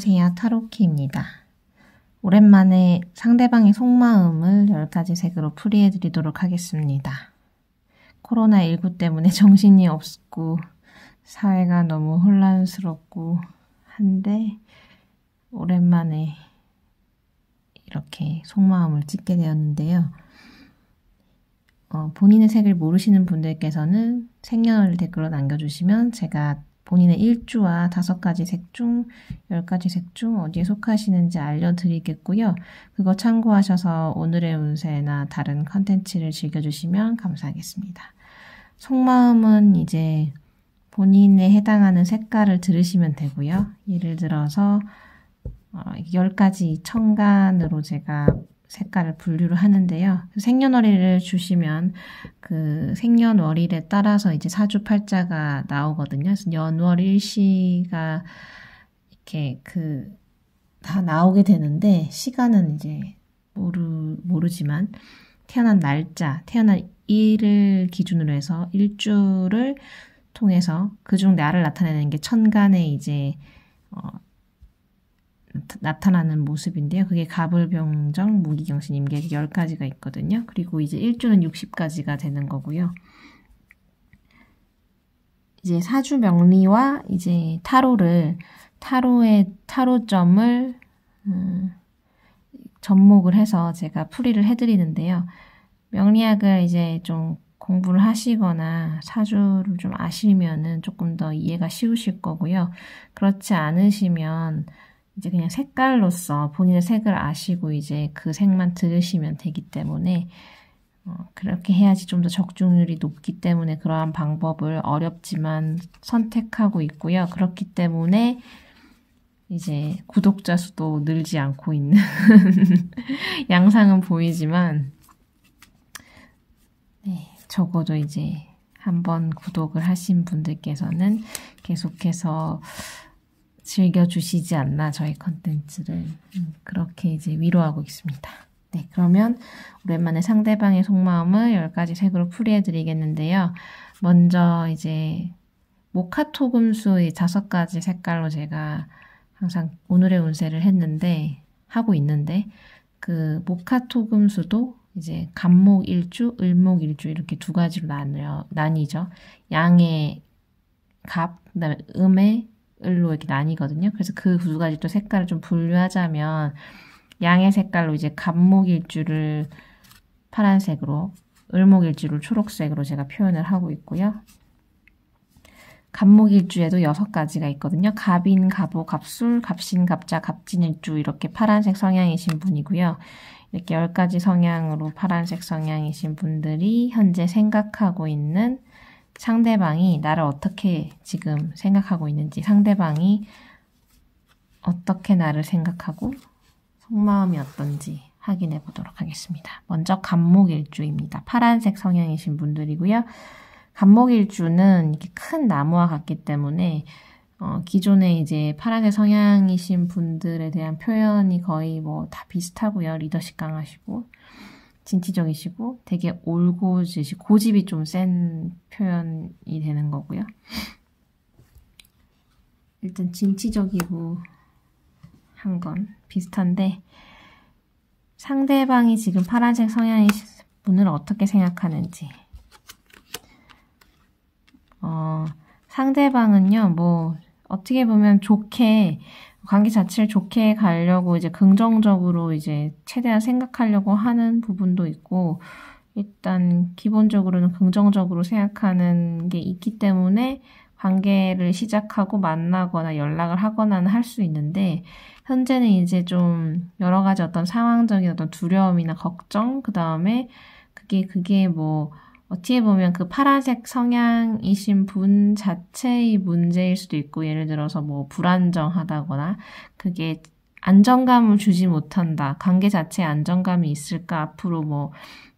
안녕하세요. 타로키입니다. 오랜만에 상대방의 속마음을 10가지 색으로 풀이해드리도록 하겠습니다. 코로나19 때문에 정신이 없고 사회가 너무 혼란스럽고 한데 오랜만에 이렇게 속마음을 찍게 되었는데요. 본인의 색을 모르시는 분들께서는 생년월일 댓글로 남겨주시면 제가 본인의 일주와 5가지 색 중 10가지 색 중 어디에 속하시는지 알려드리겠고요. 그거 참고하셔서 오늘의 운세나 다른 컨텐츠를 즐겨주시면 감사하겠습니다. 속마음은 이제 본인에 해당하는 색깔을 들으시면 되고요. 예를 들어서 10가지 천간으로 제가 색깔을 분류를 하는데요. 생년월일을 주시면 그 생년월일에 따라서 이제 사주팔자가 나오거든요. 그래서 연월일시가 이렇게 다 나오게 되는데 시간은 이제 모르지만 태어난 날짜, 태어난 일을 기준으로 해서 일주를 통해서 그중 나를 나타내는 게 천간에 이제 나타나는 모습인데요. 그게 갑을병정, 무기경신, 임계 10가지가 있거든요. 그리고 이제 일주는 60가지가 되는 거고요. 이제 사주 명리와 이제 타로의 타로점을 접목을 해서 제가 풀이를 해드리는데요. 명리학을 이제 좀 공부를 하시거나 사주를 좀 아시면은 조금 더 이해가 쉬우실 거고요. 그렇지 않으시면 이제 그냥 색깔로서 본인의 색을 아시고 이제 그 색만 들으시면 되기 때문에 그렇게 해야지 좀 더 적중률이 높기 때문에 그러한 방법을 어렵지만 선택하고 있고요. 그렇기 때문에 이제 구독자 수도 늘지 않고 있는 양상은 보이지만 네, 적어도 이제 한번 구독을 하신 분들께서는 계속해서 즐겨주시지 않나 저희 컨텐츠를 그렇게 이제 위로하고 있습니다. 네, 그러면 오랜만에 상대방의 속마음을 10가지 색으로 풀이해드리겠는데요. 먼저 이제 모카토금수의 5가지 색깔로 제가 항상 오늘의 운세를 하고 있는데 그 모카토금수도 이제 갑목일주, 을목일주 이렇게 2가지로 나뉘죠. 양의 갑, 그다음에 음의 을로 이렇게 나뉘거든요. 그래서 그 2가지 또 색깔을 좀 분류하자면 양의 색깔로 이제 갑목일주를 파란색으로, 을목일주를 초록색으로 제가 표현을 하고 있고요. 갑목일주에도 6가지가 있거든요. 갑인, 갑오, 갑술, 갑신, 갑자, 갑진일주 이렇게 파란색 성향이신 분이고요. 이렇게 10가지 성향으로 파란색 성향이신 분들이 현재 생각하고 있는 상대방이 나를 어떻게 지금 생각하고 있는지, 상대방이 어떻게 나를 생각하고 속마음이 어떤지 확인해 보도록 하겠습니다. 먼저 갑목일주입니다. 파란색 성향이신 분들이고요. 갑목일주는 이렇게 큰 나무와 같기 때문에 기존에 이제 파란색 성향이신 분들에 대한 표현이 거의 뭐 다 비슷하고요. 리더십 강하시고 진취적이시고 되게 올곧으시고 고집이 좀 센 표현이 되는 거고요. 일단 진취적이고 한 건 비슷한데 상대방이 지금 파란색 성향이신 분을 어떻게 생각하는지 상대방은요 뭐 어떻게 보면 좋게 관계 자체를 좋게 가려고 이제 긍정적으로 이제 최대한 생각하려고 하는 부분도 있고 일단 기본적으로는 긍정적으로 생각하는 게 있기 때문에 관계를 시작하고 만나거나 연락을 하거나는 할 수 있는데 현재는 이제 좀 여러 가지 어떤 상황적인 어떤 두려움이나 걱정 그 다음에 그게 뭐 어떻게 보면 그 파란색 성향이신 분 자체의 문제일 수도 있고 예를 들어서 뭐 불안정하다거나 그게 안정감을 주지 못한다. 관계 자체에 안정감이 있을까? 앞으로 뭐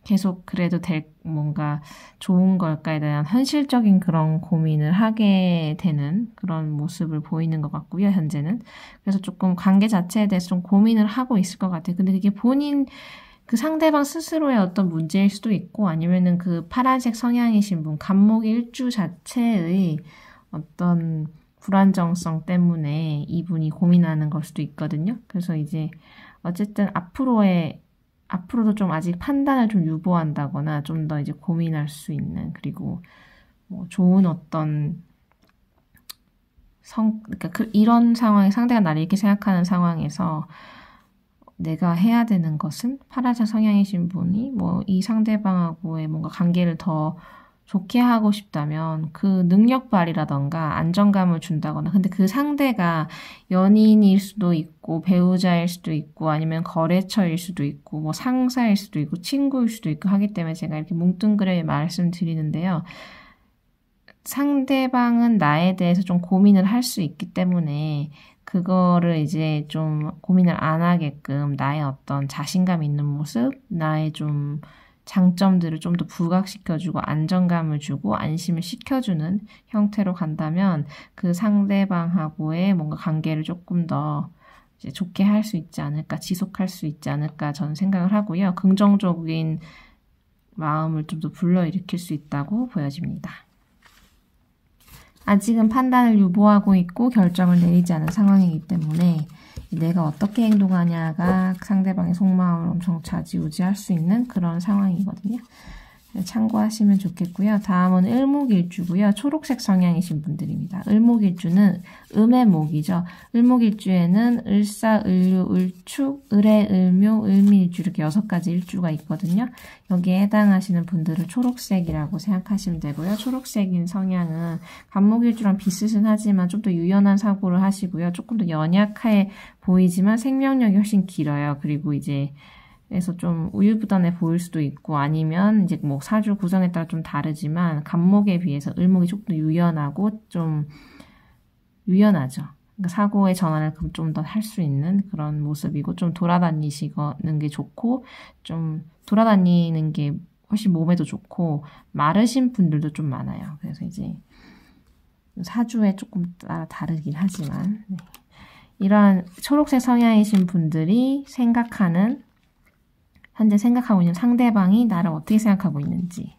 계속 그래도 될 뭔가 좋은 걸까에 대한 현실적인 그런 고민을 하게 되는 그런 모습을 보이는 것 같고요. 현재는. 그래서 조금 관계 자체에 대해서 좀 고민을 하고 있을 것 같아요. 근데 그게 그 상대방 스스로의 어떤 문제일 수도 있고 아니면은 그 파란색 성향이신 분, 갑목일주 자체의 어떤 불안정성 때문에 이분이 고민하는 걸 수도 있거든요. 그래서 이제 어쨌든 앞으로도 좀 아직 판단을 좀 유보한다거나 좀 더 이제 고민할 수 있는, 그리고 뭐 좋은 어떤 그러니까 이런 상황에 상대가 나를 이렇게 생각하는 상황에서 내가 해야 되는 것은, 파란색 성향이신 분이 뭐 이 상대방하고의 뭔가 관계를 더 좋게 하고 싶다면 그 능력 발휘라던가 안정감을 준다거나, 근데 그 상대가 연인일 수도 있고 배우자일 수도 있고 아니면 거래처일 수도 있고 뭐 상사일 수도 있고 친구일 수도 있고 하기 때문에 제가 이렇게 뭉뚱그려 말씀드리는데요. 상대방은 나에 대해서 좀 고민을 할 수 있기 때문에 그거를 이제 좀 고민을 안 하게끔 나의 어떤 자신감 있는 모습, 나의 좀 장점들을 좀 더 부각시켜주고 안정감을 주고 안심을 시켜주는 형태로 간다면 그 상대방하고의 뭔가 관계를 조금 더 이제 좋게 할 수 있지 않을까, 지속할 수 있지 않을까 저는 생각을 하고요. 긍정적인 마음을 좀 더 불러일으킬 수 있다고 보여집니다. 아직은 판단을 유보하고 있고 결정을 내리지 않은 상황이기 때문에 내가 어떻게 행동하냐가 상대방의 속마음을 엄청 좌지우지할 수 있는 그런 상황이거든요. 참고하시면 좋겠고요. 다음은 을목일주고요. 초록색 성향이신 분들입니다. 을목일주는 음의 목이죠. 을목일주에는 을사, 을류, 을축, 을의, 을묘, 을미일주 이렇게 6가지 일주가 있거든요. 여기에 해당하시는 분들을 초록색이라고 생각하시면 되고요. 초록색인 성향은 간목일주랑 비슷은 하지만 좀 더 유연한 사고를 하시고요. 조금 더 연약해 보이지만 생명력이 훨씬 길어요. 그리고 이제 그래서 좀 우유부단해 보일 수도 있고 아니면 이제 뭐 사주 구성에 따라 좀 다르지만 간목에 비해서 을목이 조금 더 유연하고 좀 유연하죠. 그러니까 사고의 전환을 좀 더 할 수 있는 그런 모습이고 좀 돌아다니시는 게 좋고 좀 돌아다니는 게 훨씬 몸에도 좋고 마르신 분들도 좀 많아요. 그래서 이제 사주에 조금 따라 다르긴 하지만 네. 이러한 초록색 성향이신 분들이 현재 생각하고 있는 상대방이 나를 어떻게 생각하고 있는지.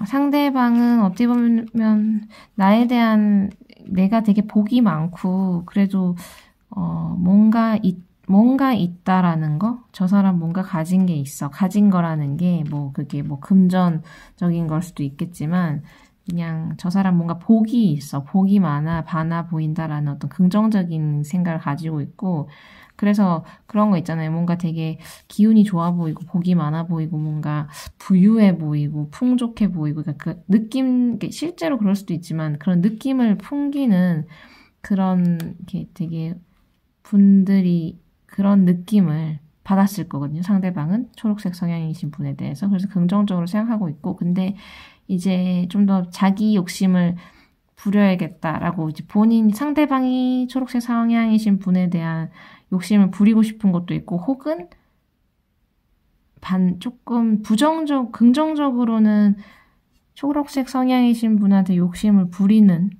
상대방은 어떻게 보면 나에 대한 내가 되게 복이 많고 그래도 뭔가 있다라는 거, 저 사람 뭔가 가진 게 있어. 가진 거라는 게 뭐 그게 뭐 금전적인 걸 수도 있겠지만 그냥 저 사람 뭔가 복이 있어. 복이 많아 보인다라는 어떤 긍정적인 생각을 가지고 있고 그래서 그런 거 있잖아요. 뭔가 되게 기운이 좋아 보이고 복이 많아 보이고 뭔가 부유해 보이고 풍족해 보이고 그러니까 그 느낌, 실제로 그럴 수도 있지만 그런 느낌을 풍기는 그런 게 되게 분들이 그런 느낌을 받았을 거거든요. 상대방은 초록색 성향이신 분에 대해서. 그래서 긍정적으로 생각하고 있고 근데 이제 좀 더 자기 욕심을 부려야겠다라고 이제 상대방이 초록색 성향이신 분에 대한 욕심을 부리고 싶은 것도 있고 혹은 조금 긍정적으로는 초록색 성향이신 분한테 욕심을 부리는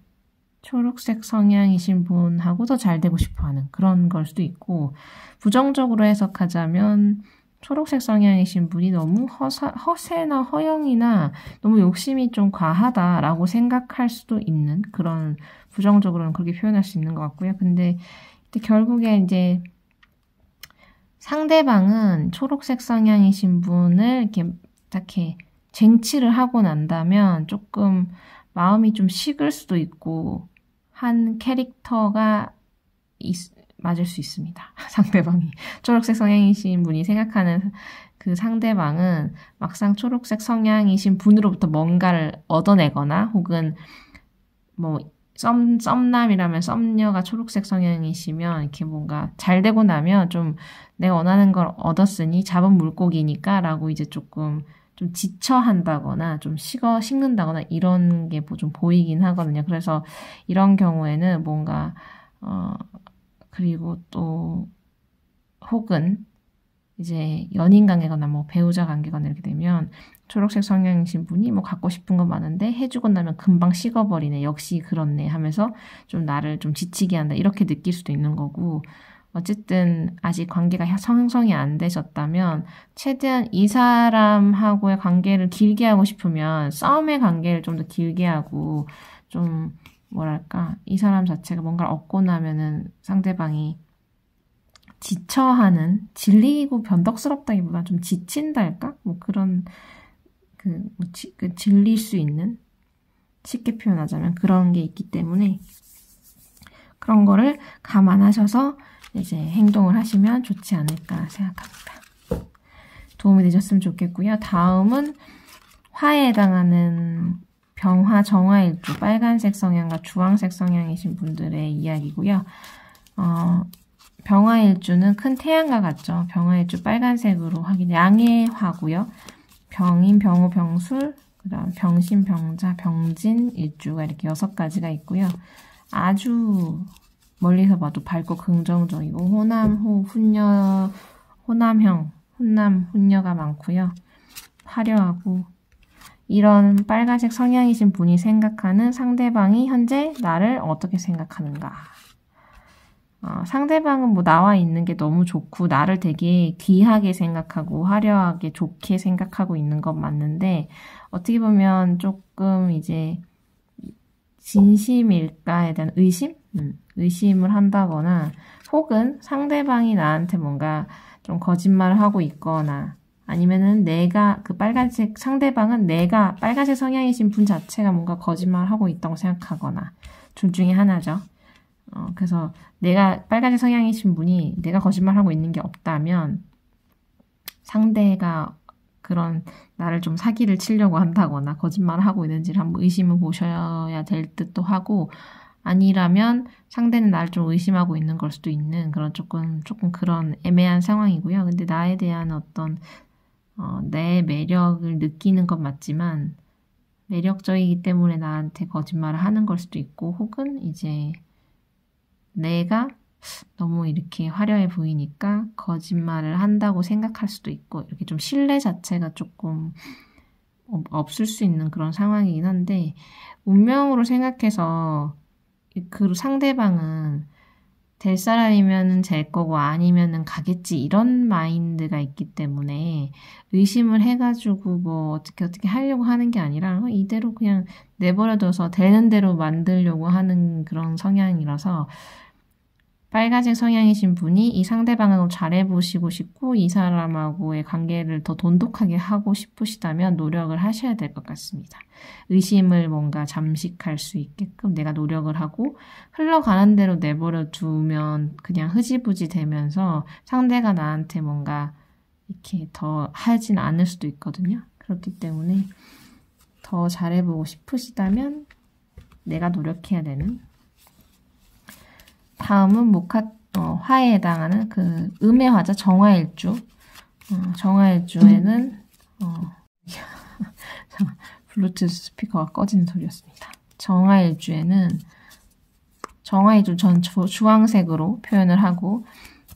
초록색 성향이신 분하고 더 잘 되고 싶어하는 그런 걸 수도 있고 부정적으로 해석하자면 초록색 성향이신 분이 너무 허세나 허영이나 너무 욕심이 좀 과하다라고 생각할 수도 있는 그런 부정적으로는 그렇게 표현할 수 있는 것 같고요. 근데 결국에 이제 상대방은 초록색 성향이신 분을 이렇게 쟁취를 하고 난다면 조금 마음이 좀 식을 수도 있고 한 캐릭터가 맞을 수 있습니다. 상대방이. 초록색 성향이신 분이 생각하는 그 상대방은 막상 초록색 성향이신 분으로부터 뭔가를 얻어내거나 혹은 뭐 썸남이라면 썸녀가 초록색 성향이시면 이렇게 뭔가 잘 되고 나면 좀 내가 원하는 걸 얻었으니 잡은 물고기니까 라고 이제 조금 좀 지쳐한다거나 좀 식는다거나 이런 게 좀 보이긴 하거든요. 그래서 이런 경우에는 뭔가 그리고 또 혹은 이제 연인 관계거나 뭐 배우자 관계거나 이렇게 되면 초록색 성향이신 분이 뭐 갖고 싶은 거 많은데 해주고 나면 금방 식어버리네. 역시 그렇네 하면서 좀 나를 좀 지치게 한다. 이렇게 느낄 수도 있는 거고 어쨌든 아직 관계가 형성이 안 되셨다면 최대한 이 사람하고의 관계를 길게 하고 싶으면 싸움의 관계를 좀 더 길게 하고 좀 뭐랄까, 이 사람 자체가 뭔가를 얻고 나면은 상대방이 지쳐하는, 질리고 변덕스럽다기보다 좀 지친달까? 뭐 그런, 질릴 수 있는, 쉽게 표현하자면 그런 게 있기 때문에 그런 거를 감안하셔서 이제 행동을 하시면 좋지 않을까 생각합니다. 도움이 되셨으면 좋겠고요. 다음은 화에 해당하는 병화, 정화일주, 빨간색 성향과 주황색 성향이신 분들의 이야기고요. 병화일주는 큰 태양과 같죠. 병화일주 빨간색으로 하긴 양해화고요. 병인, 병호, 병술, 그 다음 병신, 병자, 병진, 일주가 이렇게 6가지가 있고요. 아주 멀리서 봐도 밝고 긍정적이고 호남, 훈녀, 호남형, 훈남, 훈녀가 많고요. 화려하고 이런 빨간색 성향이신 분이 생각하는 상대방이 현재 나를 어떻게 생각하는가. 상대방은 뭐 나와 있는 게 너무 좋고 나를 되게 귀하게 생각하고 화려하게 좋게 생각하고 있는 건 맞는데 어떻게 보면 조금 이제 진심일까에 대한 의심? 의심을 한다거나 혹은 상대방이 나한테 뭔가 좀 거짓말을 하고 있거나 아니면은 내가 그 빨간색 상대방은 내가 빨간색 성향이신 분 자체가 뭔가 거짓말을 하고 있다고 생각하거나 둘 중에 하나죠. 그래서 내가 빨간색 성향이신 분이 내가 거짓말하고 있는 게 없다면 상대가 그런 나를 좀 사기를 치려고 한다거나 거짓말을 하고 있는지를 한번 의심을 보셔야 될 듯도 하고 아니라면 상대는 나를 좀 의심하고 있는 걸 수도 있는 그런 조금 그런 애매한 상황이고요. 근데 나에 대한 어떤 내 매력을 느끼는 건 맞지만 매력적이기 때문에 나한테 거짓말을 하는 걸 수도 있고 혹은 이제 내가 너무 이렇게 화려해 보이니까 거짓말을 한다고 생각할 수도 있고 이렇게 좀 신뢰 자체가 조금 없을 수 있는 그런 상황이긴 한데 운명으로 생각해서 그 상대방은 될 사람이면은 될 거고 아니면은 가겠지 이런 마인드가 있기 때문에 의심을 해가지고 뭐 어떻게 하려고 하는 게 아니라 이대로 그냥 내버려둬서 되는 대로 만들려고 하는 그런 성향이라서 빨간색 성향이신 분이 이 상대방하고 잘해보시고 싶고 이 사람하고의 관계를 더 돈독하게 하고 싶으시다면 노력을 하셔야 될 것 같습니다. 의심을 뭔가 잠식할 수 있게끔 내가 노력을 하고 흘러가는 대로 내버려 두면 그냥 흐지부지 되면서 상대가 나한테 뭔가 이렇게 더 하진 않을 수도 있거든요. 그렇기 때문에 더 잘해보고 싶으시다면 내가 노력해야 되는 다음은 화에 해당하는 그 음의 화자 정화일주. 정화일주에는 블루투스 스피커가 꺼지는 소리였습니다. 정화일주에는 정화일주 전 주황색으로 표현을 하고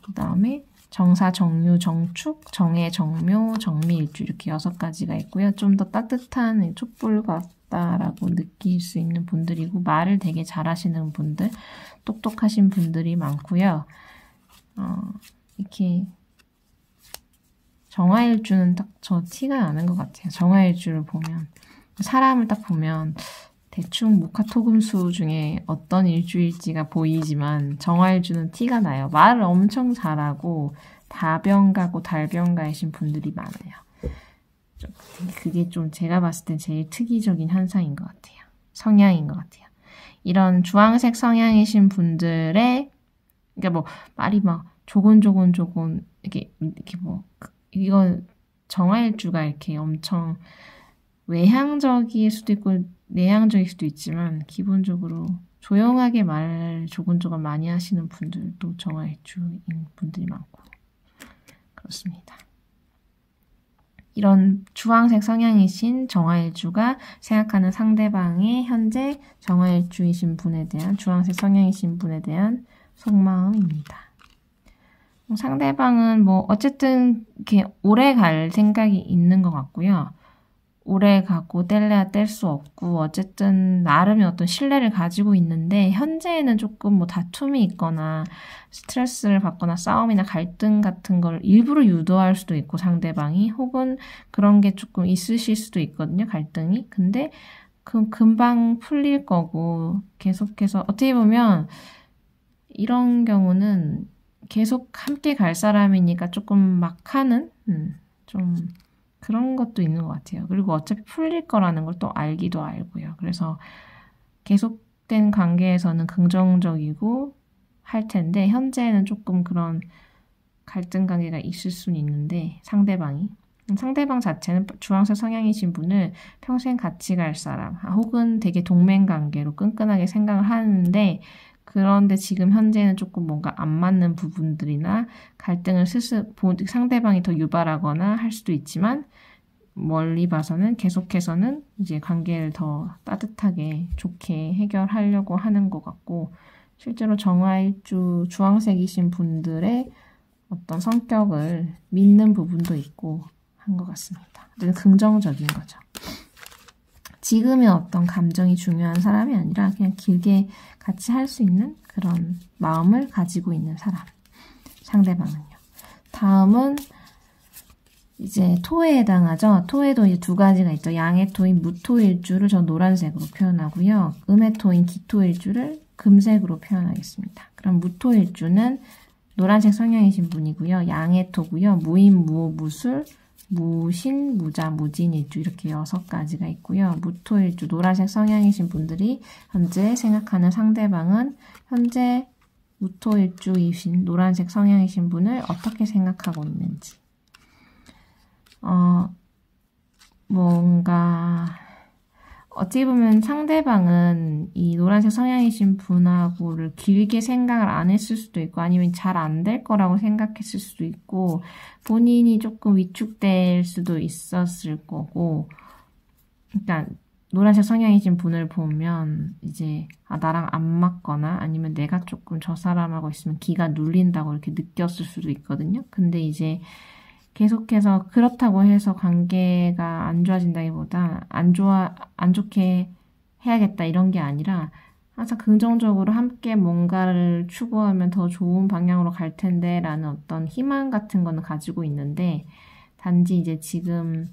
그 다음에 정사, 정유, 정축, 정해, 정묘, 정미일주 이렇게 6가지가 있고요. 좀 더 따뜻한 촛불 같다라고 느낄 수 있는 분들이고 말을 되게 잘하시는 분들, 똑똑하신 분들이 많고요. 이렇게 정화일주는 딱 저 티가 나는 것 같아요. 정화일주를 보면 사람을 딱 보면 대충 목화토금수 중에 어떤 일주일지가 보이지만 정화일주는 티가 나요. 말을 엄청 잘하고 다병가고 달병가이신 분들이 많아요. 그게 좀 제가 봤을 땐 제일 특이적인 현상인 것 같아요. 성향인 것 같아요. 이런 주황색 성향이신 분들의 그러니까 뭐 말이 막 조곤조곤 이렇게 뭐 이건 정화일주가 이렇게 엄청 외향적일 수도 있고 내향적일 수도 있지만 기본적으로 조용하게 말 조곤조곤 많이 하시는 분들도 정화일주인 분들이 많고 그렇습니다. 이런 주황색 성향이신 정화일주가 생각하는 상대방의 현재 정화일주이신 분에 대한 주황색 성향이신 분에 대한 속마음입니다. 상대방은 뭐 어쨌든 이렇게 오래 갈 생각이 있는 것 같고요. 오래 가고 뗄래야 뗄 수 없고 어쨌든 나름의 어떤 신뢰를 가지고 있는데 현재에는 조금 뭐 다툼이 있거나 스트레스를 받거나 싸움이나 갈등 같은 걸 일부러 유도할 수도 있고 상대방이 혹은 그런 게 조금 있으실 수도 있거든요. 갈등이. 근데 금방 풀릴 거고, 계속해서, 어떻게 보면, 이런 경우는 계속 함께 갈 사람이니까 조금 막 하는, 좀, 그런 것도 있는 것 같아요. 그리고 어차피 풀릴 거라는 걸 또 알기도 알고요. 그래서 계속된 관계에서는 긍정적이고 할 텐데, 현재는 조금 그런 갈등 관계가 있을 수는 있는데, 상대방 자체는 주황색 성향이신 분을 평생 같이 갈 사람, 혹은 되게 동맹 관계로 끈끈하게 생각을 하는데, 그런데 지금 현재는 조금 뭔가 안 맞는 부분들이나 갈등을 상대방이 더 유발하거나 할 수도 있지만, 멀리 봐서는 계속해서는 이제 관계를 더 따뜻하게 좋게 해결하려고 하는 것 같고, 실제로 정화일주 주황색이신 분들의 어떤 성격을 믿는 부분도 있고 한 것 같습니다. 긍정적인 거죠. 지금의 어떤 감정이 중요한 사람이 아니라 그냥 길게 같이 할 수 있는 그런 마음을 가지고 있는 사람. 상대방은요. 다음은 이제 토에 해당하죠. 토에도 이제 두 가지가 있죠. 양의 토인 무토일주를 저 노란색으로 표현하고요. 음의 토인 기토일주를 금색으로 표현하겠습니다. 그럼 무토일주는 노란색 성향이신 분이고요. 양의 토고요. 무인, 무호, 무술, 무신, 무자, 무진일주 이렇게 6가지가 있고요. 무토일주 노란색 성향이신 분들이 현재 생각하는 상대방은 현재 무토일주이신 노란색 성향이신 분을 어떻게 생각하고 있는지. 뭔가 어찌 보면 상대방은 이 노란색 성향이신 분하고를 길게 생각을 안 했을 수도 있고 아니면 잘 안 될 거라고 생각했을 수도 있고 본인이 조금 위축될 수도 있었을 거고, 그러니까 노란색 성향이신 분을 보면 이제 나랑 안 맞거나 아니면 내가 조금 저 사람하고 있으면 기가 눌린다고 이렇게 느꼈을 수도 있거든요. 근데 이제 계속해서 그렇다고 해서 관계가 안 좋아진다기보다 안 좋게 해야겠다 이런 게 아니라 항상 긍정적으로 함께 뭔가를 추구하면 더 좋은 방향으로 갈 텐데 라는 어떤 희망 같은 거는 가지고 있는데, 단지 이제 지금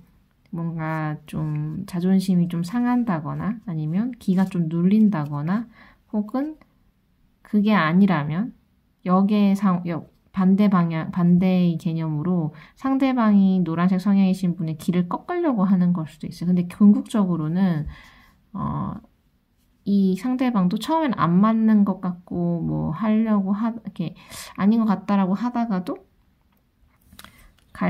뭔가 좀 자존심이 좀 상한다거나 아니면 기가 좀 눌린다거나 혹은 그게 아니라면 반대의 개념으로 상대방이 노란색 성향이신 분의 길을 꺾으려고 하는 걸 수도 있어요. 근데 궁극적으로는 이 상대방도 처음엔 안 맞는 것 같고 뭐 이렇게 아닌 것 같다라고 하다가도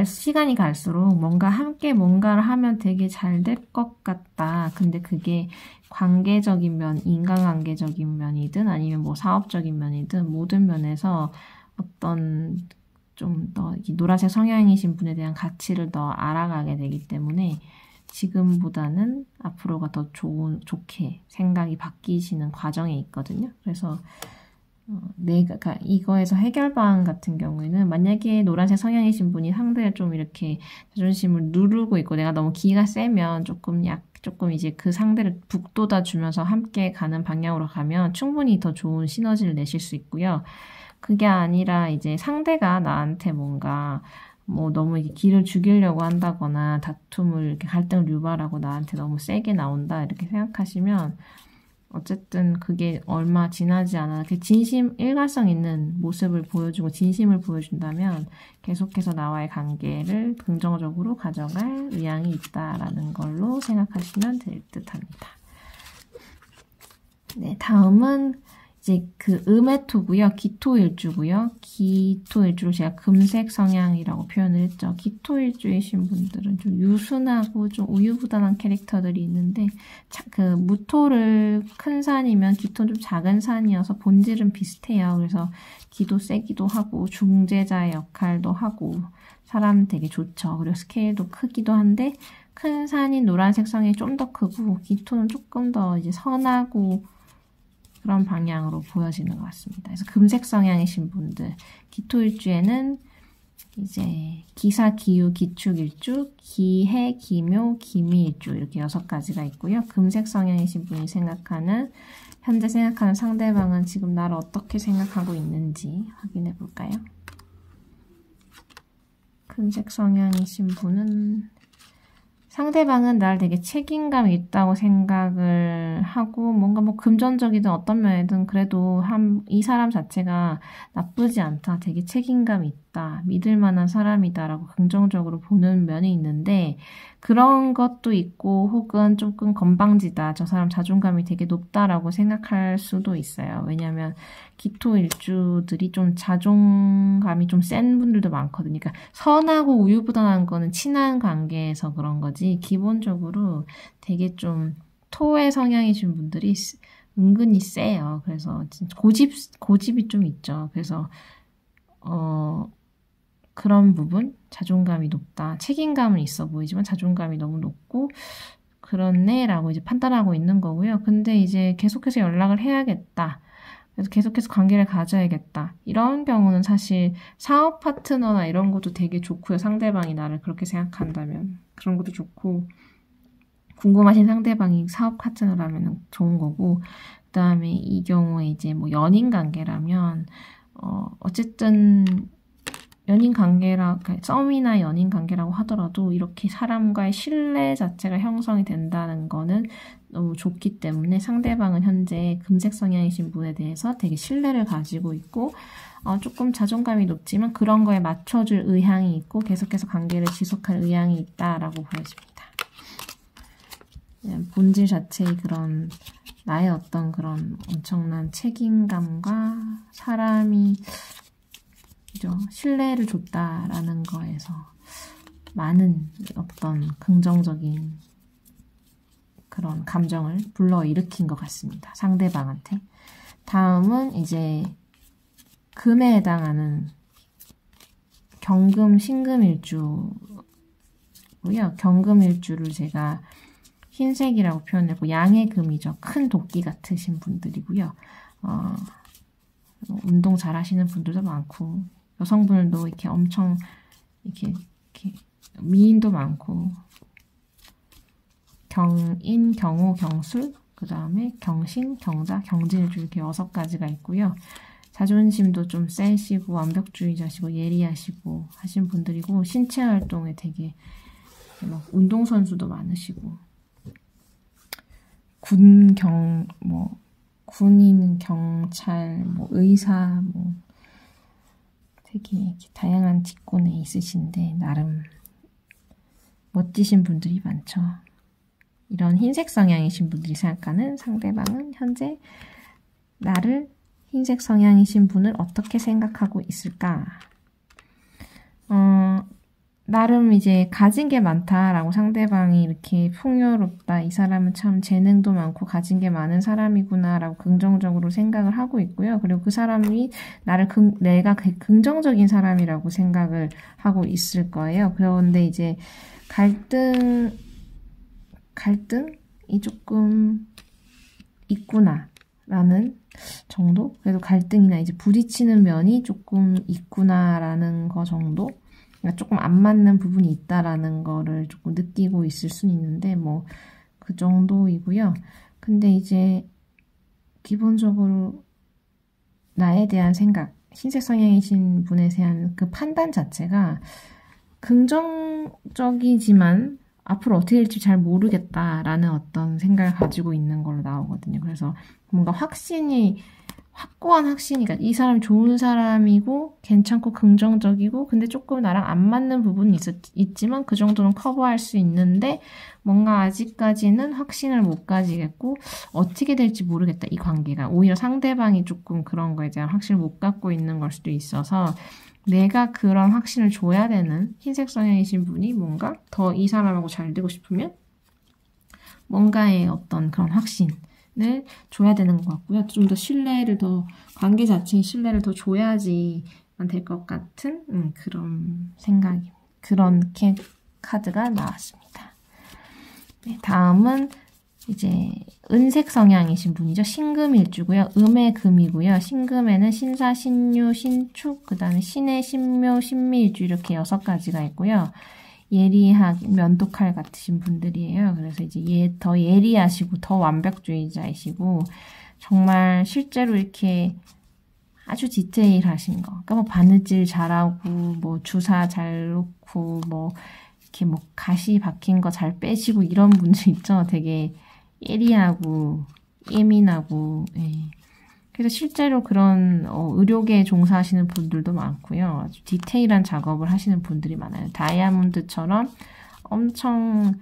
시간이 갈수록 함께 뭔가를 하면 되게 잘 될 것 같다. 근데 그게 관계적인 면, 인간관계적인 면이든 아니면 뭐 사업적인 면이든 모든 면에서 어떤 좀 더 노란색 성향이신 분에 대한 가치를 더 알아가게 되기 때문에 지금보다는 앞으로가 더 좋게 생각이 바뀌시는 과정에 있거든요. 그래서 이거에서 해결 방안 같은 경우에는 만약에 노란색 성향이신 분이 상대를 좀 이렇게 자존심을 누르고 있고 내가 너무 기가 세면 조금 이제 그 상대를 북돋아 주면서 함께 가는 방향으로 가면 충분히 더 좋은 시너지를 내실 수 있고요. 그게 아니라 이제 상대가 나한테 뭔가 너무 이렇게 기를 죽이려고 한다거나 다툼을 이렇게 갈등을 유발하고 나한테 너무 세게 나온다 이렇게 생각하시면 어쨌든 그게 얼마 지나지 않아 이렇게 일관성 있는 모습을 보여주고 진심을 보여준다면 계속해서 나와의 관계를 긍정적으로 가져갈 의향이 있다라는 걸로 생각하시면 될 듯합니다. 네, 다음은 이제 음의 토고요. 기토일주고요. 기토일주를 제가 금색 성향이라고 표현을 했죠. 기토일주이신 분들은 좀 유순하고 좀 우유부단한 캐릭터들이 있는데 무토를 큰 산이면 기토는 좀 작은 산이어서 본질은 비슷해요. 그래서 기도 세기도 하고 중재자의 역할도 하고 사람 되게 좋죠. 그리고 스케일도 크기도 한데 큰 산인 노란색 성이 좀 더 크고 기토는 조금 더 이제 선하고 그런 방향으로 보여지는 것 같습니다. 그래서 금색 성향이신 분들, 기토일주에는 이제 기사, 기유, 기축일주, 기해, 기묘, 기미일주 이렇게 6가지가 있고요. 금색 성향이신 분이 현재 생각하는 상대방은 지금 나를 어떻게 생각하고 있는지 확인해 볼까요? 금색 성향이신 분은 상대방은 나를 되게 책임감이 있다고 생각을 하고 뭔가 뭐 금전적이든 어떤 면이든 그래도 이 사람 자체가 나쁘지 않다, 되게 책임감이 있다, 믿을 만한 사람이다라고 긍정적으로 보는 면이 있는데 그런 것도 있고 혹은 조금 건방지다, 저 사람 자존감이 되게 높다라고 생각할 수도 있어요. 왜냐하면 기토일주들이 좀 자존감이 좀 센 분들도 많거든요. 그러니까 선하고 우유부단한 거는 친한 관계에서 그런 거지 기본적으로 되게 좀 토의 성향이신 분들이 은근히 세요. 그래서 고집이 좀 있죠. 그래서 그런 부분, 자존감이 높다, 책임감은 있어 보이지만 자존감이 너무 높고 그렇네라고 이제 판단하고 있는 거고요. 근데 이제 계속해서 연락을 해야겠다, 그래서 계속해서 관계를 가져야겠다, 이런 경우는 사실 사업 파트너나 이런 것도 되게 좋고요. 상대방이 나를 그렇게 생각한다면 그런 것도 좋고, 궁금하신 상대방이 사업 파트너라면 좋은 거고, 그 다음에 이 경우에 이제 뭐 연인 관계라면 어쨌든 연인 관계라, 썸이나 연인 관계라고 하더라도 이렇게 사람과의 신뢰 자체가 형성이 된다는 거는 너무 좋기 때문에 상대방은 현재 금색 성향이신 분에 대해서 되게 신뢰를 가지고 있고 조금 자존감이 높지만 그런 거에 맞춰줄 의향이 있고 계속해서 관계를 지속할 의향이 있다라고 보여집니다. 본질 자체의 그런 나의 어떤 그런 엄청난 책임감과 사람이 신뢰를 줬다라는 거에서 많은 어떤 긍정적인 그런 감정을 불러일으킨 것 같습니다. 상대방한테. 다음은 이제 금에 해당하는 경금, 신금일주고요. 경금일주를 제가 흰색이라고 표현했고 양의 금이죠. 큰 도끼 같으신 분들이고요. 운동 잘 하시는 분들도 많고 여성분들도 이렇게 엄청 이렇게 미인도 많고 경인, 경호, 경술, 그 다음에 경신, 경자, 경진일주 이렇게 6가지가 있고요. 자존심도 좀 세시고 완벽주의자시고 예리하시고 하신 분들이고 신체 활동에 되게 막 운동선수도 많으시고 군인, 경찰, 의사, 되게 이렇게 다양한 직군에 있으신데 나름 멋지신 분들이 많죠. 이런 흰색 성향이신 분들이 생각하는 상대방은 현재 나를 흰색 성향이신 분을 어떻게 생각하고 있을까? 나름 이제 가진 게 많다라고 상대방이 이렇게 풍요롭다, 이 사람은 참 재능도 많고 가진 게 많은 사람이구나라고 긍정적으로 생각을 하고 있고요. 그리고 그 사람이 내가 긍정적인 사람이라고 생각을 하고 있을 거예요. 그런데 이제 갈등이 조금 있구나라는 정도? 그래도 갈등이나 이제 부딪히는 면이 조금 있구나라는 거 정도? 그러니까 조금 안 맞는 부분이 있다라는 거를 조금 느끼고 있을 수는 있는데 그 정도이고요. 근데 이제 기본적으로 나에 대한 생각, 흰색 성향이신 분에 대한 그 판단 자체가 긍정적이지만 앞으로 어떻게 될지 잘 모르겠다라는 어떤 생각을 가지고 있는 걸로 나오거든요. 그래서 뭔가 확고한 확신이, 그러니까 이 사람이 좋은 사람이고 괜찮고 긍정적이고 근데 조금 나랑 안 맞는 부분이 있지만 그 정도는 커버할 수 있는데 뭔가 아직까지는 확신을 못 가지겠고 어떻게 될지 모르겠다, 이 관계가. 오히려 상대방이 조금 그런 거에 대한 확신을 못 갖고 있는 걸 수도 있어서 내가 그런 확신을 줘야 되는 흰색 성향이신 분이 뭔가 더 이 사람하고 잘 되고 싶으면 뭔가의 어떤 그런 확신을 줘야 되는 것 같고요. 좀 더 관계 자체의 신뢰를 더 줘야지만 될 것 같은 그런 생각이, 그런 카드가 나왔습니다. 네, 다음은 이제 은색 성향이신 분이죠. 신금일주고요. 음의 금이고요. 신금에는 신사, 신유, 신축, 그 다음에 신의, 신묘, 신미일주 이렇게 6가지가 있고요. 예리하게 면도칼 같으신 분들이에요. 그래서 이제 더 예리하시고 더 완벽주의자이시고 정말 실제로 이렇게 아주 디테일하신 거. 그러니까 바느질 잘하고 주사 잘 놓고 이렇게 뭐 가시 박힌 거 잘 빼시고 이런 분들 있죠. 되게 예리하고 예민하고. 예. 그래서 실제로 그런 의료계에 종사하시는 분들도 많고요. 아주 디테일한 작업을 하시는 분들이 많아요. 다이아몬드처럼 엄청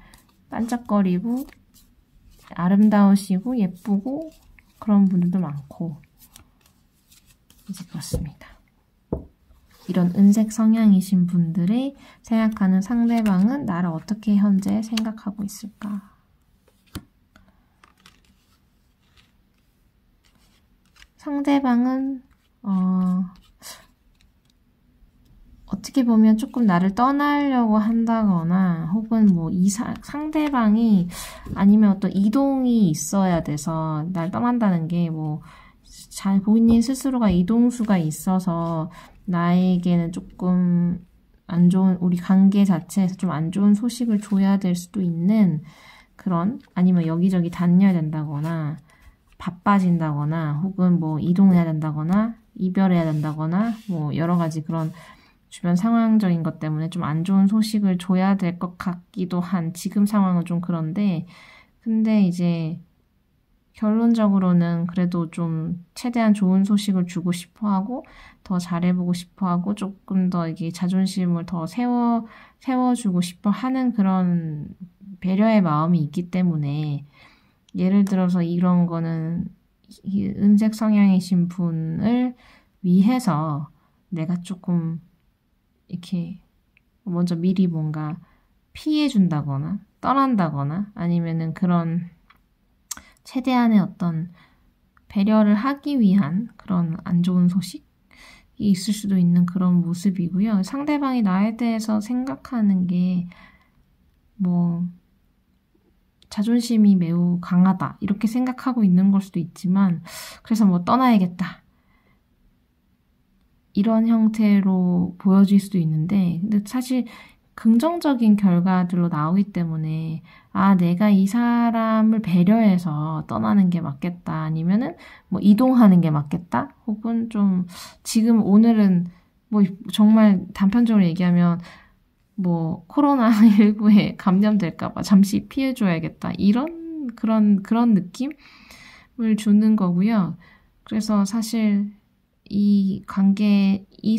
반짝거리고 아름다우시고 예쁘고 그런 분들도 많고 이제 그렇습니다. 이런 은색 성향이신 분들이 생각하는 상대방은 나를 어떻게 현재 생각하고 있을까? 상대방은 어떻게 보면 조금 나를 떠나려고 한다거나 혹은 뭐 상대방이 아니면 어떤 이동이 있어야 돼서 날 떠난다는 게 뭐 본인 스스로가 이동수가 있어서 나에게는 조금 안 좋은 우리 관계 자체에서 좀 안 좋은 소식을 줘야 될 수도 있는 그런 아니면 여기저기 다녀야 된다거나 바빠진다거나 혹은 뭐 이동해야 된다거나 이별해야 된다거나 뭐 여러 가지 그런 주변 상황적인 것 때문에 좀 안 좋은 소식을 줘야 될 것 같기도 한 지금 상황은 좀 그런데 근데 이제 결론적으로는 그래도 좀 최대한 좋은 소식을 주고 싶어 하고 더 잘해보고 싶어 하고 조금 더 이게 자존심을 더 세워주고 싶어 하는 그런 배려의 마음이 있기 때문에 예를 들어서 이런 거는 은색 성향이신 분을 위해서 내가 조금 이렇게 먼저 미리 뭔가 피해준다거나 떠난다거나 아니면은 그런 최대한의 어떤 배려를 하기 위한 그런 안 좋은 소식이 있을 수도 있는 그런 모습이고요. 상대방이 나에 대해서 생각하는 게 뭐 자존심이 매우 강하다 이렇게 생각하고 있는 걸 수도 있지만 그래서 뭐 떠나야겠다 이런 형태로 보여질 수도 있는데 근데 사실 긍정적인 결과들로 나오기 때문에 내가 이 사람을 배려해서 떠나는 게 맞겠다 아니면은 뭐 이동하는 게 맞겠다 혹은 좀 지금 오늘은 뭐 정말 단편적으로 얘기하면 뭐 코로나19에 감염될까 봐 잠시 피해줘야겠다 이런 그런 느낌을 주는 거고요. 그래서 사실 이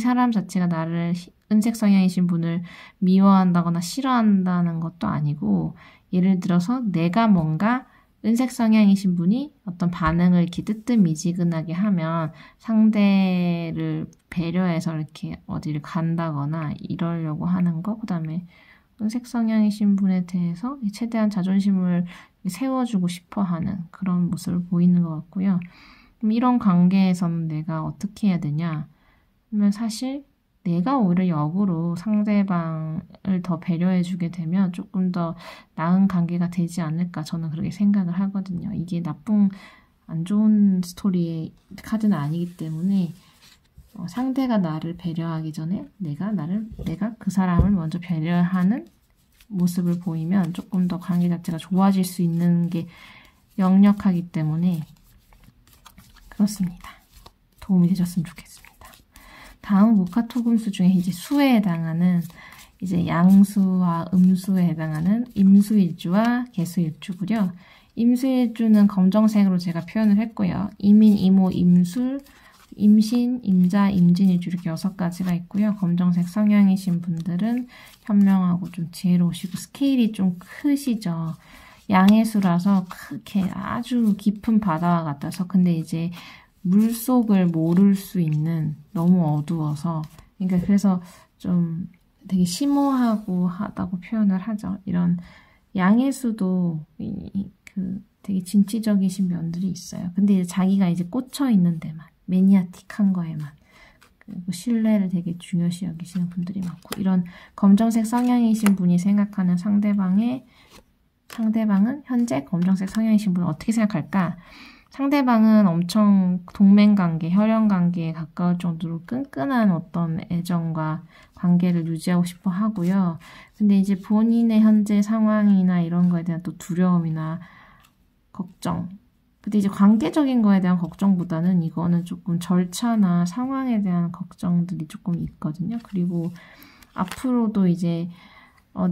사람 자체가 나를 은색 성향이신 분을 미워한다거나 싫어한다는 것도 아니고 예를 들어서 내가 뭔가 은색 성향이신 분이 어떤 반응을 이렇게 뜨뜻미지근하게 하면 상대를 배려해서 이렇게 어디를 간다거나 이러려고 하는 거 그다음에 은색 성향이신 분에 대해서 최대한 자존심을 세워주고 싶어 하는 그런 모습을 보이는 것 같고요. 그럼 이런 관계에서는 내가 어떻게 해야 되냐 하면 사실 내가 오히려 역으로 상대방을 더 배려해주게 되면 조금 더 나은 관계가 되지 않을까 저는 그렇게 생각을 하거든요. 이게 안 좋은 스토리의 카드는 아니기 때문에 상대가 나를 배려하기 전에 내가 그 사람을 먼저 배려하는 모습을 보이면 조금 더 관계 자체가 좋아질 수 있는 게 역력하기 때문에 그렇습니다. 도움이 되셨으면 좋겠습니다. 다음 무카토금수 중에 이제 수에 해당하는 이제 양수와 음수에 해당하는 임수일주와 개수일주고요. 임수일주는 검정색으로 제가 표현을 했고요. 임인, 임오, 임술, 임신, 임자, 임진일주 이렇게 6가지가 있고요. 검정색 성향이신 분들은 현명하고 좀 지혜로우시고 스케일이 좀 크시죠. 양의 수라서 크게 아주 깊은 바다와 같아서 근데 이제 물속을 모를 수 있는 너무 어두워서 그러니까 그래서 좀 되게 심오하고 하다고 표현을 하죠. 이런 양의 수도 되게 진취적이신 면들이 있어요. 근데 이제 자기가 이제 꽂혀 있는 데만 매니아틱한 거에만 그리고 신뢰를 되게 중요시 여기시는 분들이 많고 이런 검정색 성향이신 분이 생각하는 상대방은 현재 검정색 성향이신 분은 어떻게 생각할까? 상대방은 엄청 동맹관계, 혈연관계에 가까울 정도로 끈끈한 어떤 애정과 관계를 유지하고 싶어 하고요. 근데 이제 본인의 현재 상황이나 이런 거에 대한 또 두려움이나 걱정. 근데 이제 관계적인 거에 대한 걱정보다는 이거는 조금 절차나 상황에 대한 걱정들이 조금 있거든요. 그리고 앞으로도 이제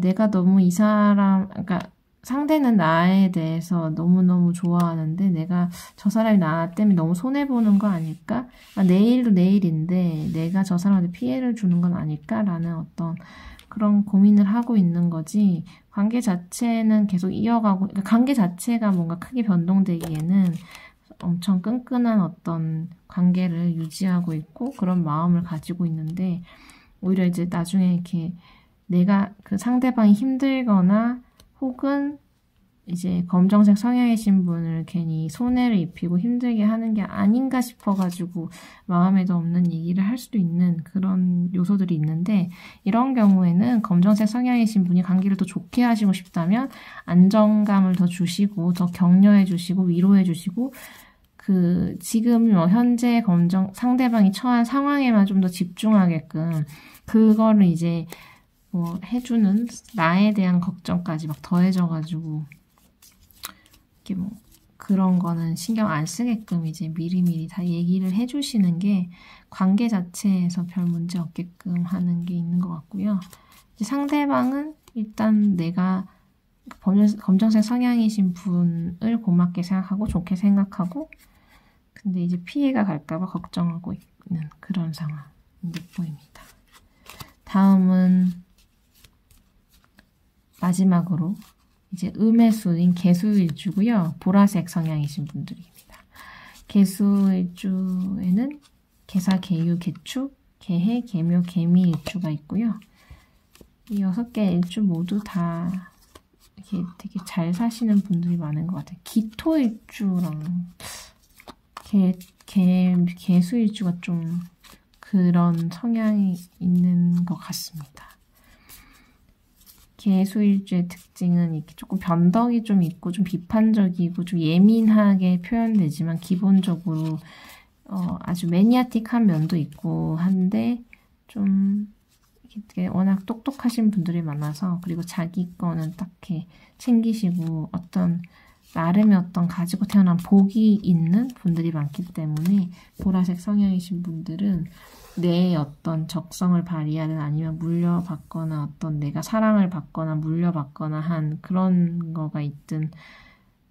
내가 너무 이 사람, 그러니까 상대는 나에 대해서 너무너무 좋아하는데 내가 저 사람이 나 때문에 너무 손해보는 거 아닐까? 내일도 내일인데 내가 저 사람한테 피해를 주는 건 아닐까라는 어떤 그런 고민을 하고 있는 거지. 관계 자체는 계속 이어가고, 그러니까 관계 자체가 뭔가 크게 변동되기에는 엄청 끈끈한 어떤 관계를 유지하고 있고 그런 마음을 가지고 있는데 오히려 이제 나중에 이렇게 내가 그 상대방이 힘들거나 혹은 이제 검정색 성향이신 분을 괜히 손해를 입히고 힘들게 하는 게 아닌가 싶어가지고 마음에도 없는 얘기를 할 수도 있는 그런 요소들이 있는데 이런 경우에는 검정색 성향이신 분이 관계를 더 좋게 하시고 싶다면 안정감을 더 주시고 더 격려해 주시고 위로해 주시고 지금 현재 상대방이 처한 상황에만 좀 더 집중하게끔 그거를 이제 해주는 나에 대한 걱정까지 막 더해져가지고 이렇게 그런 거는 신경 안 쓰게끔 이제 미리미리 다 얘기를 해주시는 게 관계 자체에서 별 문제 없게끔 하는 게 있는 것 같고요. 이제 상대방은 일단 내가 검정색 성향이신 분을 고맙게 생각하고 좋게 생각하고 근데 이제 피해가 갈까봐 걱정하고 있는 그런 상황이 보입니다. 다음은 마지막으로 이제 음의 수인 개수일주고요. 보라색 성향이신 분들입니다. 개수일주에는 개사, 개유, 개축, 개해, 개묘, 개미일주가 있고요. 이 6개 일주 모두 다 이렇게 되게 잘 사시는 분들이 많은 것 같아요. 기토일주랑 개수일주가 좀 그런 성향이 있는 것 같습니다. 개수일주의 특징은 이렇게 조금 변덕이 좀 있고 좀 비판적이고 좀 예민하게 표현되지만 기본적으로 아주 매니아틱한 면도 있고 한데 좀 이렇게 워낙 똑똑하신 분들이 많아서 그리고 자기 거는 딱히 챙기시고 나름의 어떤 가지고 태어난 복이 있는 분들이 많기 때문에 보라색 성향이신 분들은 내 어떤 적성을 발휘하는 아니면 물려받거나 어떤 내가 사랑을 받거나 물려받거나 한 그런 거가 있든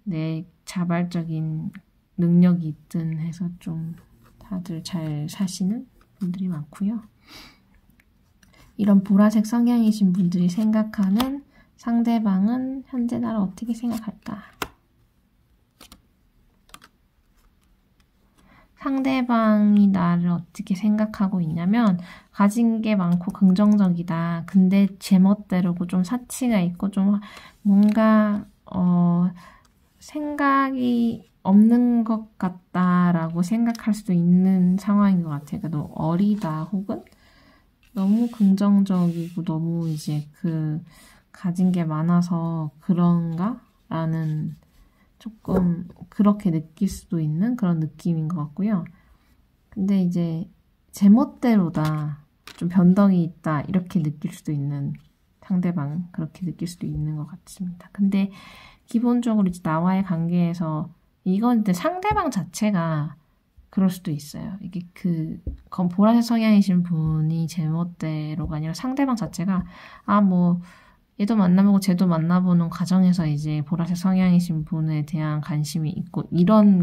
내 자발적인 능력이 있든 해서 좀 다들 잘 사시는 분들이 많고요. 이런 보라색 성향이신 분들이 생각하는 상대방은 현재 나를 어떻게 생각할까? 상대방이 나를 어떻게 생각하고 있냐면 가진 게 많고 긍정적이다. 근데 제멋대로고 좀 사치가 있고 좀 뭔가 생각이 없는 것 같다라고 생각할 수도 있는 상황인 것 같아요. 그러니까 너무 어리다 혹은 너무 긍정적이고 너무 이제 가진 게 많아서 그런가? 라는 조금 그렇게 느낄 수도 있는 그런 느낌인 것 같고요. 근데 이제 제멋대로다, 좀 변덕이 있다 이렇게 느낄 수도 있는 상대방은 그렇게 느낄 수도 있는 것 같습니다. 근데 기본적으로 이제 나와의 관계에서 이건 이제 상대방 자체가 그럴 수도 있어요. 이게 보라색 성향이신 분이 제멋대로가 아니라 상대방 자체가 얘도 만나보고 쟤도 만나보는 과정에서 이제 보라색 성향이신 분에 대한 관심이 있고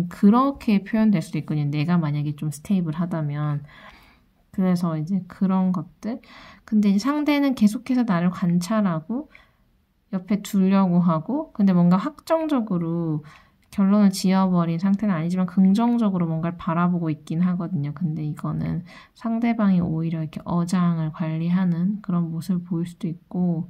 그렇게 표현될 수도 있거든요. 내가 만약에 좀 스테이블하다면. 그래서 이제 그런 것들. 근데 이제 상대는 계속해서 나를 관찰하고 옆에 두려고 하고 근데 뭔가 확정적으로 결론을 지어버린 상태는 아니지만 긍정적으로 뭔가를 바라보고 있긴 하거든요. 근데 이거는 상대방이 오히려 이렇게 어장을 관리하는 그런 모습을 보일 수도 있고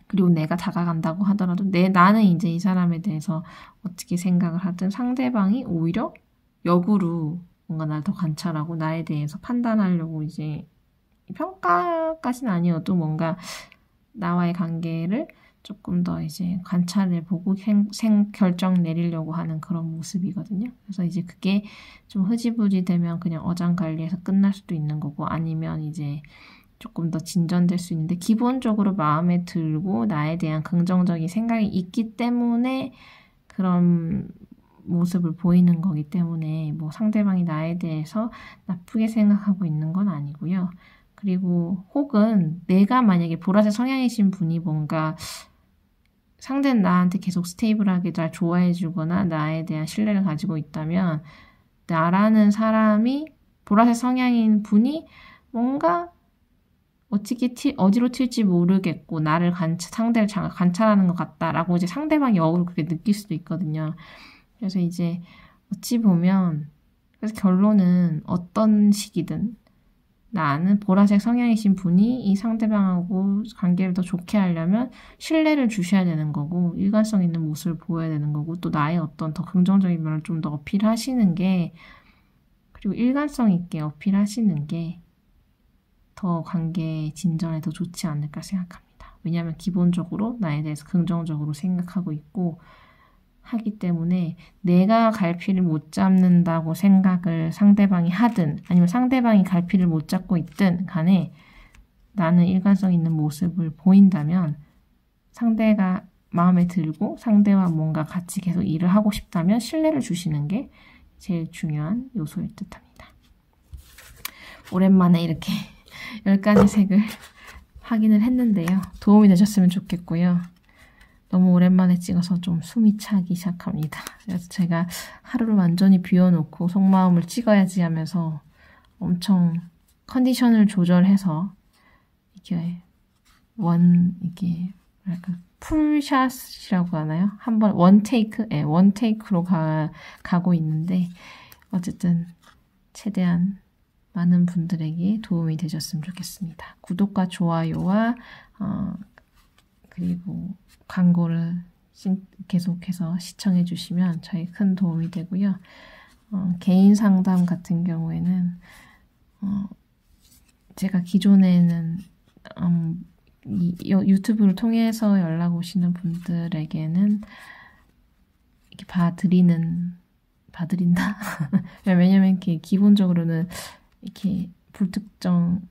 그리고 내가 다가간다고 하더라도 나는 이제 이 사람에 대해서 어떻게 생각을 하든 상대방이 오히려 역으로 뭔가 날 더 관찰하고 나에 대해서 판단하려고 이제 평가까지는 아니어도 뭔가 나와의 관계를 조금 더 이제 관찰해보고 결정 내리려고 하는 그런 모습이거든요. 그래서 이제 그게 좀 흐지부지 되면 그냥 어장관리해서 끝날 수도 있는 거고 아니면 이제 조금 더 진전될 수 있는데 기본적으로 마음에 들고 나에 대한 긍정적인 생각이 있기 때문에 그런 모습을 보이는 거기 때문에 상대방이 나에 대해서 나쁘게 생각하고 있는 건 아니고요. 그리고 혹은 내가 만약에 보라색 성향이신 분이 뭔가 상대는 나한테 계속 스테이블하게 날 좋아해주거나 나에 대한 신뢰를 가지고 있다면 나라는 사람이 보라색 성향인 분이 뭔가 어디로 튈지 모르겠고 나를 상대를 관찰하는 것 같다라고 이제 상대방이 역으로 그렇게 느낄 수도 있거든요. 그래서 이제 어찌 보면 그래서 결론은 어떤 식이든 나는 보라색 성향이신 분이 이 상대방하고 관계를 더 좋게 하려면 신뢰를 주셔야 되는 거고 일관성 있는 모습을 보여야 되는 거고 또 나의 어떤 더 긍정적인 면을 좀 더 어필하시는 게 그리고 일관성 있게 어필하시는 게 더 관계 진전에 더 좋지 않을까 생각합니다. 왜냐하면 기본적으로 나에 대해서 긍정적으로 생각하고 있고 하기 때문에 내가 갈피를 못 잡는다고 생각을 상대방이 하든 아니면 상대방이 갈피를 못 잡고 있든 간에 나는 일관성 있는 모습을 보인다면 상대가 마음에 들고 상대와 뭔가 같이 계속 일을 하고 싶다면 신뢰를 주시는 게 제일 중요한 요소일 듯합니다. 오랜만에 이렇게 10가지 색을 확인을 했는데요. 도움이 되셨으면 좋겠고요. 너무 오랜만에 찍어서 좀 숨이 차기 시작합니다. 그래서 제가 하루를 완전히 비워놓고 속마음을 찍어야지 하면서 엄청 컨디션을 조절해서 이게 이게 뭐랄까 풀샷이라고 하나요? 한번 원테이크? 네, 원테이크로 가고 있는데 어쨌든 최대한 많은 분들에게 도움이 되셨으면 좋겠습니다. 구독과 좋아요와 그리고 광고를 계속해서 시청해 주시면 저희 큰 도움이 되고요. 개인 상담 같은 경우에는 제가 기존에는 유튜브를 통해서 연락 오시는 분들에게는 이렇게 봐드린다? 왜냐면 이렇게 기본적으로는 이렇게 불특정하기에는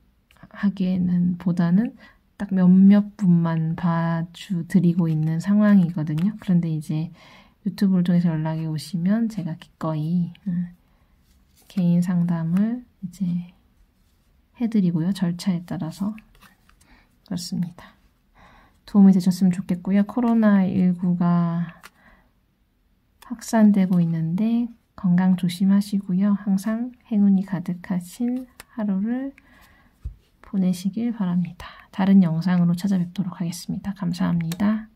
보다는 딱 몇몇 분만 봐주드리고 있는 상황이거든요. 그런데 이제 유튜브를 통해서 연락이 오시면 제가 기꺼이 개인 상담을 이제 해드리고요. 절차에 따라서 그렇습니다. 도움이 되셨으면 좋겠고요. 코로나19가 확산되고 있는데 건강 조심하시고요. 항상 행운이 가득하신 하루를 보내시길 바랍니다. 다른 영상으로 찾아뵙도록 하겠습니다. 감사합니다.